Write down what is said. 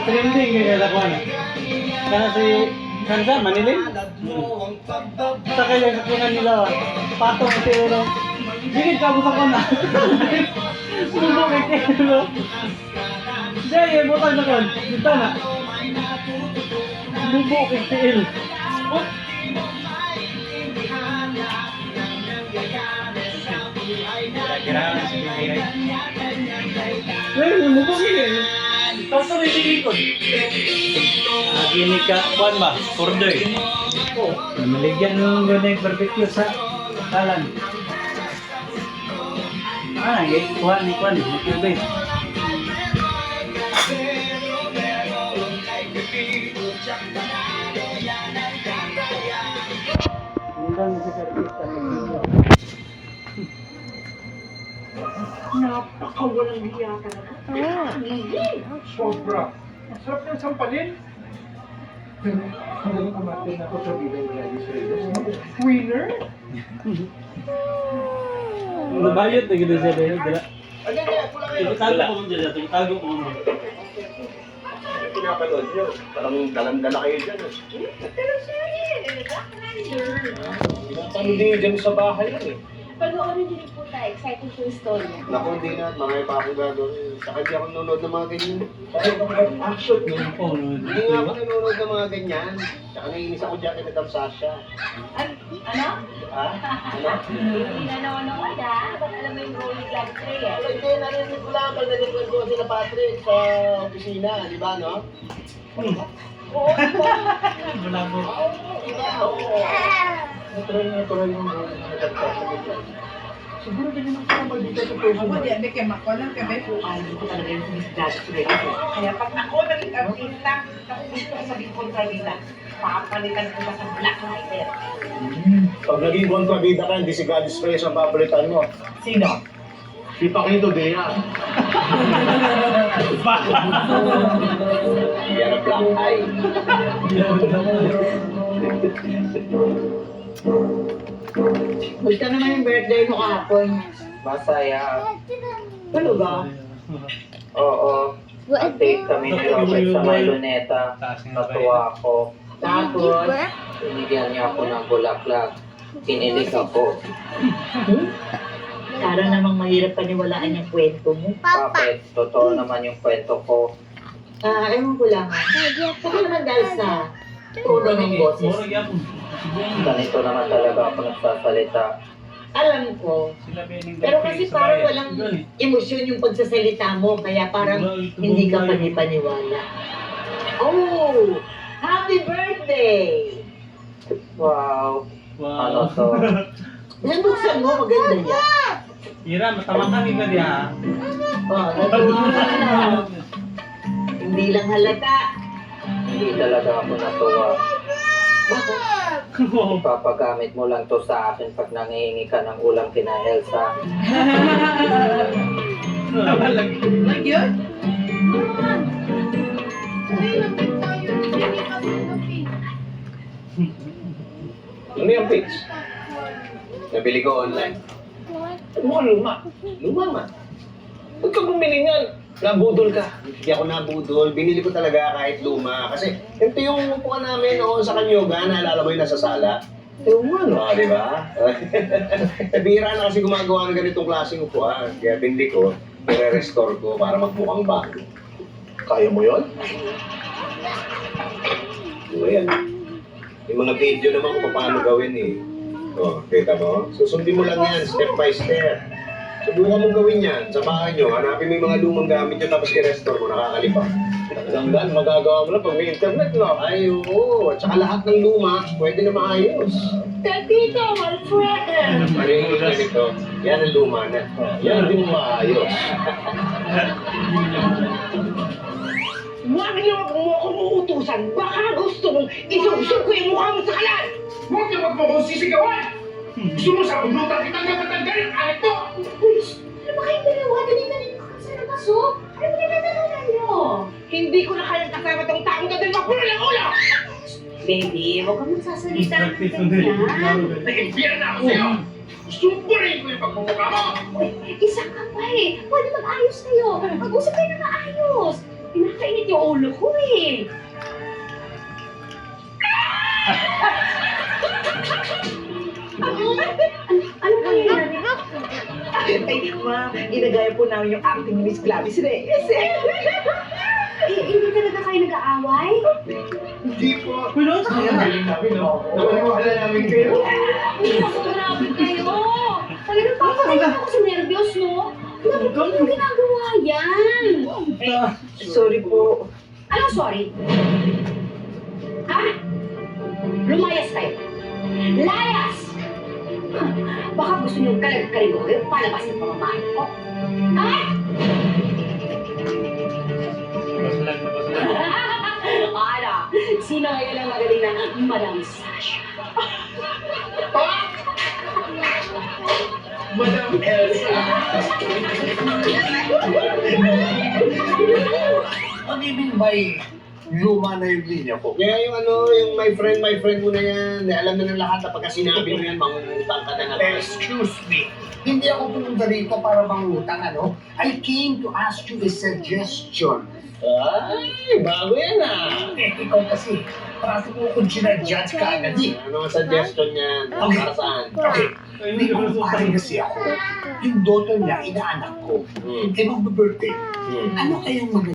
Trending kaya sa kuwan. Kana si Sansa Manilin. Sa kaya sa kunan nila. Patong si Ulo. Bigit ka busa ko na. Sumo kay Ulo. Dai butang na kon. Dito na. Sumo kay Ulo. Kira-kira si Bigay. Well, mo kay tapos na rin ko. Gini ka, kuhan ba? Kordoy. Oo. Maligyan mo yung gano'y barbecue sa kalan. Kuhan ni kuhan. Makibay. Hindang si Kartista. Napakawalang hiya talaga. Sobra. Masarap yung sampalin. Hanggang kumatin ako sa bilang winner? Nabayot na gano'n siya dahil. Itago Wala. ko mo dyan. Itago ko mo. Pinapanood nyo. Parang dalang-dala kayo dyan. Pero sir, Black Rider. Pinapanood nyo dyan sa bahay lang eh. Panoorin din po tayo. Exciting po yung story niya. Naku, hindi na. Mga iba akong gagawin. Saka di ako nanonood ng mga ganyan. Kasi kung action nyo. Hindi nga ako nanonood ng mga ganyan. Saka naiinis ako dyan kay Madam Sasha. Ano? Ha? Ano? Hindi na nanonood ah. Ba't alam mo yung role ni Black Rider? Hindi, narinig ko lang. Pag narinig ko sila Patrick sa opisina. Di ba, no? Oo, di ba? Malabo. Di ba? Oo. Natural yung Madam Sasha. Siguro din naman kasama dito sa person. Ako, di, may kemak ko lang kami po. Hindi ko talaga yung Miss Black Rider. Kaya pag ako naging artista, ako gusto ko sabihin ko sa nila, papalitan ko na sa Black Rider. Pag naging kontrabida ka, hindi si God's Praise ang papalitan mo. Sino? Si Paquito Dea. Yan ang black eye. Gusto naman yung birthday mo kahapon. Masaya. Talaga? Oo. Update kami ni Robert sa may luneta. Natuwa ako. Tapos, Binigyan niya ako ng bulaklak. Kinilig ako. para namang mahirap paniwalaan yung kwento mo. Bakit? Totoo naman yung kwento ko. Ewan ko lang. Baka naman dahil sa tono ng boses. Murag yapon. Ganito naman talaga ako nagsasalita. Alam ko. Pero kasi parang walang emosyon yung pagsasalita mo, kaya parang hindi ka panipaniwala. Oh! Happy birthday! Wow. Ano Wow. to? Nabuksan mo, maganda yan. Ira, matamang ka diya. Oh, natuwa ka. Hindi lang halata. Hindi talaga ako natuwa. Bakit? Papagamit mo lang to sa akin pag nangihingi ka ng ulam kina Elsa. Like yun? Ano yung fix? Nabili ko online. Mukhang luma. Luma man. Huwag ka bumili niyan. Nabudol ka. Hindi ako nabudol. Binili ko talaga kahit luma. Kasi ito yung upuan namin noon sa Kanyoga. Naalala mo yung nasa sala? Luma, no? Di ba? Bihira na kasi gumagawa ng ganitong klaseng upuan. Kaya binili ko, i-restore ko para magmukhang bago. Kaya mo yun? Ano yan? Yung mga video naman kung paano gawin eh. O, kita mo? Susundin mo lang yan, step by step. Subukan mong gawin yan sa bahay nyo. Hanapin mo yung mga lumang gamit nyo tapos i-restore mo, nakakalipang. Hanggang magagawa mo lang pag may internet, no? Ay, oo. At saka lahat ng luma, pwede na maayos. Tito, my friend! Ano yung ganito? Yan ang luma na. Yan hindi mo maayos. Huwag niyo mo akong uutusan. Baka gusto mong isubsub ko yung mukha mo sa kalan! Huwag niyo mo akong sisigawan! Gusto mo sa bulutan kitang napatanggal ang alit mo! Ano ba kayong dalawa? Dali-dali ko kasi na kaso. Ano ba nagtatalunan niyo? Hindi ko na kayang kasama tong taong dadal mapuno ng ulo! Baby, huwag kang magsasalita ng Practice mo ganyan. din. Nag-impira na ako sa'yo. Suburin ko yung pagmumukha mo. Isa ka pa eh. Pwede mag-ayos kayo. Mag-usap kayo na maayos. Pinakainit yung ulo ko eh. Ano nangyayari? Ay, ma'am, ginagaya po namin yung acting ni Miss Gladys Reyes eh. Hindi talaga kayo nag-aaway? Hindi po. Uy, no, sa kanya. Galing namin, no? Nakaliwala namin kayo. Naku, grabe kayo. Talagang papakain ako sa nervyos, no? Dapat ko yung ginagawa yan. Sorry po. Anong sorry? Ha? Lumayas kayo. Layas! Baka gusto niyong kalag-karigo kayo palabas ng pamamahay ko. Ha? Ano? Sino ngayon ang magaling na Madam Sasha? Madam Elsa. Ano ibig by luma na yung linya ko? Kaya yung yung my friend mo na yan, alam na ng lahat na pagka sinabi mo yan, mangungutang ka na naman. Excuse me. Hindi ako pumunta rito para mangutang, ano? I came to ask you a suggestion. Ay, bago yan ah. Eh, ikaw kasi, parati mo akong ginajudge ka agad eh. Ano ang suggestion niyan? Okay. Para saan? Okay, may kumpare kasi ako. Yung daughter niya, inaanak ko. Hmm. Eh, magbe-birthday. Hmm. Ano kayang